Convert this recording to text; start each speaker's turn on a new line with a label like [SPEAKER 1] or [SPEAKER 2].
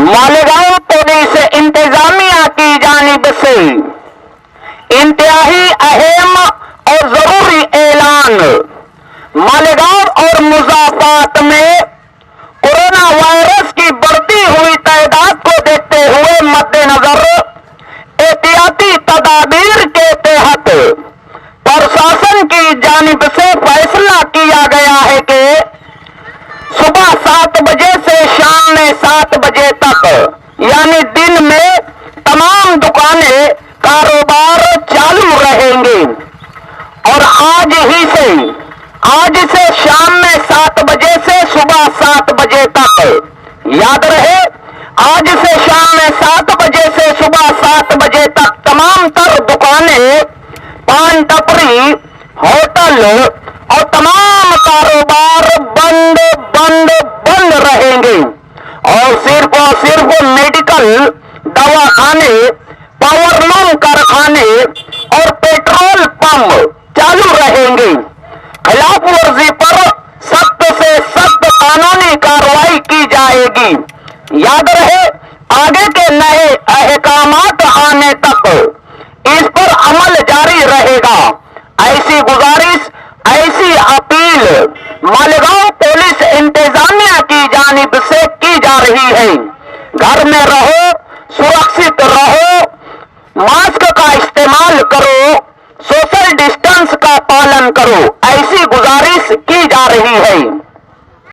[SPEAKER 1] Malegaon police इंतजामिया की जानिब से इंतहाई अहम और जरूरी ऐलान। मालेगांव और मुज़ाफ़ात में कोरोना वायरस की बढ़ती हुई तादाद को देखते हुए मद्देनजर एहतियाती तदाबीर के तहत प्रशासन की जानिब से फैसला किया गया है कि सुबह 7 बजे से शाम में 7 बजे तक यानी दिन में तमाम दुकानें कारोबार चालू रहेंगी। और आज से शाम में 7 बजे से सुबह 7 बजे तक, याद रहे, आज से शाम में 7 बजे से सुबह 7 बजे तक तमाम तर दुकानें, पान टपरी, होटल और तमाम कारोबार बंद रहेंगे। और सिर्फ मेडिकल, दवाखाने, पावरलूम कारखाने और पेट्रोल पंप चालू रहेंगे। खिलाफ वर्जी पर सख्त से सख्त कानूनी कार्रवाई की जाएगी। याद रहे, आगे के नए अहकामात आने तक इस पर अमल जारी रहेगा। ऐसी गुजारिश, ऐसी अपील मालेगांव पुलिस इंतजामिया की जानिब से की जा रही है। घर में रहो, सुरक्षित रहो, मास्क का इस्तेमाल करो, सोशल डिस्टेंस का पालन करो, ऐसी गुजारिश की जा रही है।